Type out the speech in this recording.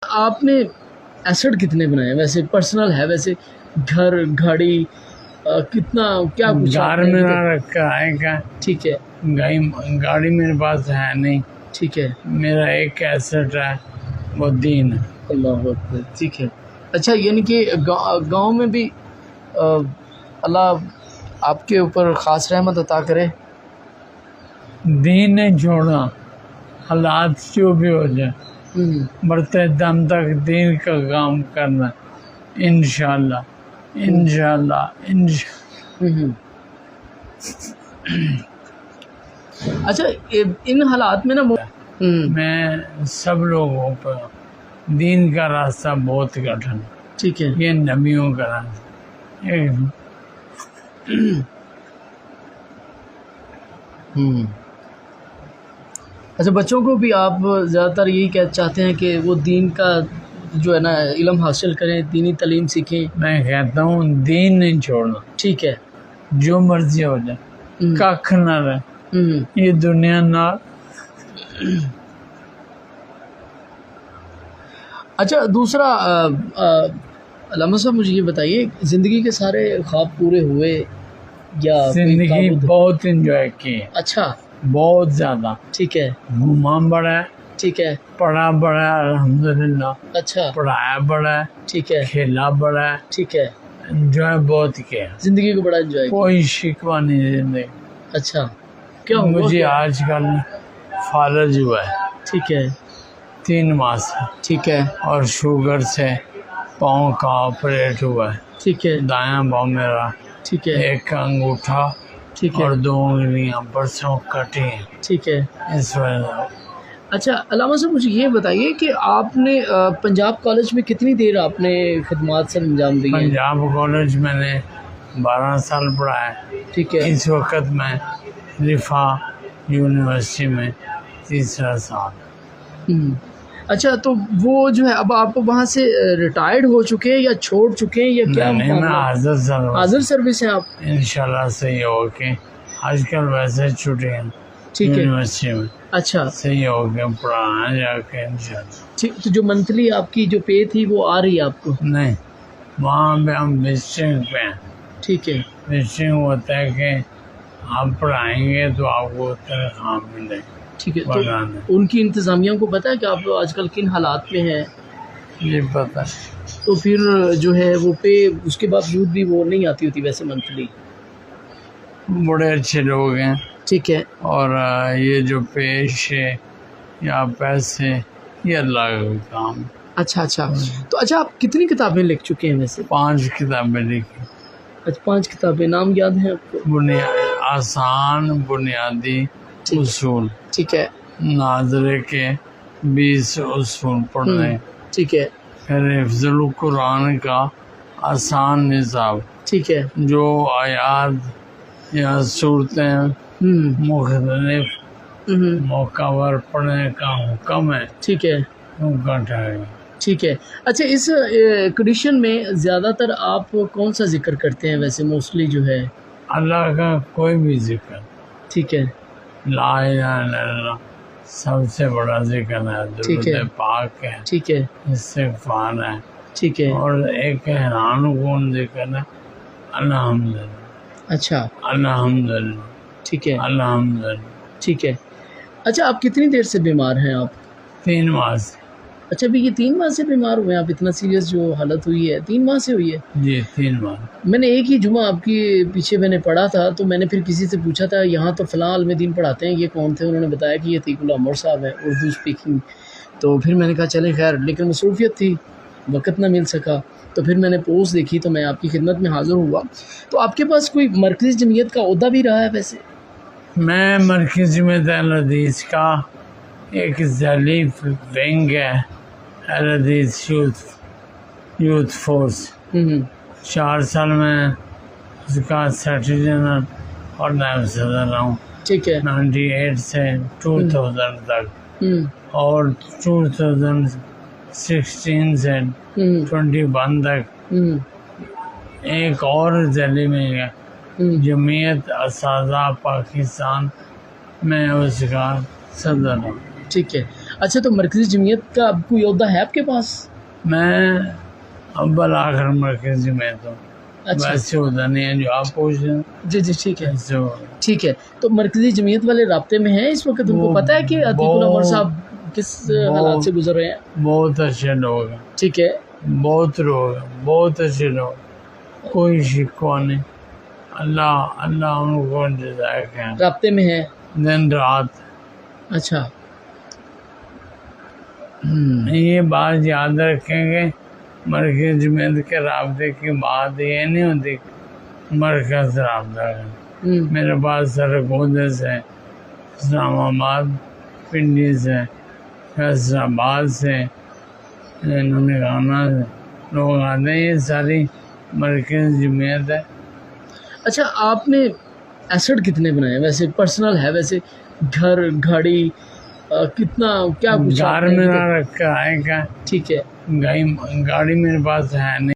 آپ نے ایسٹ کتنے بنائے ہیں ویسے؟ پرسنل ہے ویسے؟ گھر گاڑی کتنا کیا کچھ گھر میں نہ رکھا ہے کیا؟ ٹھیک ہے گاڑی میرے پاس ہے نہیں. ٹھیک ہے. میرا ایک ایسٹ ہے وہ دین ہے. اللہ اکبر. ٹھیک ہے. اچھا یعنی کہ گاؤں میں بھی اللہ آپ کے اوپر خاص رحمت عطا کرے. دین نہیں چھوڑنا، حالات جو بھی ہو جائے مرتے دم تک دین کا کام کرنا انشاءاللہ انشاءاللہ انشاءاللہ. اچھا ان حالات میں نا میں سب لوگوں پر دین کا راستہ بہت کٹھن، ٹھیک ہے. یہ نبیوں کا راستہ. اچھا بچوں کو بھی آپ زیادہ تر یہی چاہتے ہیں کہ وہ دین کا جو ہے نا علم حاصل کریں، دینی تعلیم سیکھیں؟ میں کہتا ہوں دین نہیں چھوڑنا. ٹھیک ہے. جو مرضی ہو جائے ککھ نہ رہے یہ دنیا نہ. اچھا دوسرا علامہ صاحب مجھے یہ بتائیے، زندگی کے سارے خواب پورے ہوئے یا زندگی بہت انجوائے کی. اچھا بہت زیادہ. ٹھیک ہے. گھوما بڑا ہے. ٹھیک ہے. پڑھا بڑا ہے الحمدللہ. اچھا. پڑھایا بڑا ہے. ٹھیک ہے. کھیلا بڑا ہے. ٹھیک ہے. انجوائے بہت کیا. زندگی کو بڑا انجوائے. کوئی شکوہ نہیں زندگی. اچھا کیا مجھے آج کل فالج ہوا ہے. ٹھیک ہے. 3 ماہ سے. ٹھیک ہے. اور شوگر سے پاؤں کا آپریٹ ہوا ہے. ٹھیک ہے. دایاں پاؤں میرا. ٹھیک ہے. ایک انگوٹھا ٹھیک ہے. اور 2 انگلیاں برسوں کٹی ہیں. ٹھیک ہے. اس وجہ. اچھا علامہ صاحب مجھے یہ بتائیے کہ آپ نے پنجاب کالج میں کتنی دیر آپ نے خدمات سے انجام دی ہیں؟ پنجاب کالج میں نے 12 سال پڑھا ہے. ٹھیک ہے. اس وقت میں رفا یونیورسٹی میں 3 سال. اچھا تو وہ جو ہے اب آپ وہاں سے ریٹائرڈ ہو چکے ہیں یا چھوڑ چکے ہیں یا کیا؟ نہیں میں حاضر سروس ہیں آپ. انشاءاللہ صحیح ہو کے آج کل ویسے چھٹے ہیں یونیورسٹی میں. اچھا صحیح ہو کے پڑھانا جا کے انشاءاللہ. ٹھیک. تو جو منتھلی آپ کی جو پے تھی وہ آ رہی ہے آپ کو؟ نہیں وہاں پہ ہم وزٹنگ پہ ہیں. ٹھیک ہے. وزٹنگ ہوتا ہے کہ آپ پڑھائیں گے تو آپ کو تنخواہ ملے. ٹھیک ہے. تو ان کی انتظامیہ کو پتہ ہے کہ آپ آج کل کن حالات میں ہیں؟ یہ پتہ. تو پھر جو ہے وہ پے اس کے باوجود بھی وہ نہیں آتی ہوتی ویسے منتھلی؟ بڑے اچھے لوگ ہیں. ٹھیک ہے. اور یہ جو پیش ہے یا پیسے یہ اللہ کا کام. اچھا اچھا. تو اچھا آپ کتنی کتابیں لکھ چکے ہیں ویسے؟ 5 کتابیں لکھی. اچھا 5 کتابیں، نام یاد ہیں آپ کو؟ آسان بنیادی اصول. ٹھیک ہے. ناظرے کے 20 اصول پڑھنے. ٹھیک ہے. پھر حفظ القرآن کا آسان نصاب. ٹھیک ہے. جو آیات یا صورتیں مختلف موقع پر پڑھنے کا حکم ہے. ٹھیک ہے. ٹھیک ہے. اچھا اس کنڈیشن میں زیادہ تر آپ کون سا ذکر کرتے ہیں ویسے موسٹلی جو ہے؟ اللہ کا کوئی بھی ذکر. ٹھیک ہے. لا الہ الا اللہ سب سے بڑا ذکر ہے. درود پاک ہے. ٹھیک ہے. استغفار ہے. ٹھیک ہے. اور ایک حیران کن ذکر ہے الحمدللہ. اچھا الحمدللہ. ٹھیک ہے. الحمدللہ. ٹھیک ہے. اچھا آپ کتنی دیر سے بیمار ہیں آپ؟ 3 ماہ سے. اچھا ابھی یہ 3 ماہ سے بیمار ہوئے ہیں آپ؟ اتنا سیریس جو حالت ہوئی ہے 3 ماہ سے ہوئی ہے؟ جی 3 ماہ. میں نے ایک ہی جمعہ آپ کی پیچھے میں نے پڑھا تھا تو میں نے پھر کسی سے پوچھا تھا یہاں تو فلاں عالم دین پڑھاتے ہیں، یہ کون تھے؟ انہوں نے بتایا کہ یہ عتیق اللہ عمر صاحب ہیں اردو اسپیکنگ. تو پھر میں نے کہا چلیں خیر، لیکن مصروفیت تھی وقت نہ مل سکا. تو پھر میں نے پوسٹ دیکھی تو میں آپ کی خدمت میں حاضر ہوا. تو آپ کے پاس کوئی مرکزی جمعیت کا عہدہ بھی رہا ہے ویسے؟ میں مرکزی جمعیت اہل حدیث کا ایک ذیلی ونگ ہے اہل حدیث یوتھ فورس. 4 سال میں اس کا سیکرٹری جنرل اور نائب صدر رہا ہوں. ٹھیک ہے. 98 سے 2000 تک اور 2016 سے 21 تک ایک اور ذیلی میں ہے جمعیت اساتذہ پاکستان میں اس کا صدر ہوں. ٹھیک ہے. اچھا تو مرکزی جمعیت کا اب کوئی عہدہ ہے آپ کے پاس؟ میں اول آخر مرکزی میں تو اچھا ویسے ہوتا نہیں ہے جو آپ پوچھ رہے ہیں. جی جی ٹھیک ہے ایسے ہو- ٹھیک ہے. تو مرکزی جمعیت والے رابطے میں ہیں اس وقت؟ ان کو وہ پتہ ہے کہ عتیق العمر صاحب کس حالات سے گزر رہے ہیں؟ بہت اچھے لوگ ہیں، ٹھیک ہے. بہت لوگ ہیں، بہت اچھے لوگ، کوئی شکوہ نہیں. اللہ اللہ ان کو جزائے خیر، رابطے میں ہیں؟ دن رات. اچھا. یہ بات یاد رکھیں گے، مرکز جمعیت کے رابطے کی بات یہ نہیں ہوتی مرکز رابطہ ہے. میرے پاس سرگودے سے، اسلام آباد، پنڈی سے، فیصل آباد سے، ننگانا سے لوگ آتے ہیں. یہ ساری مرکز جمعیت ہے. اچھا آپ نے ایسڈ کتنے بنائے ویسے پرسنل ہے؟ ویسے گھر گاڑی کتنا کیا کچھ آپ گھر نے؟ میرا رکھا ہے کیا، ٹھیک ہے. گاڑی میرے پاس ہے نہیں.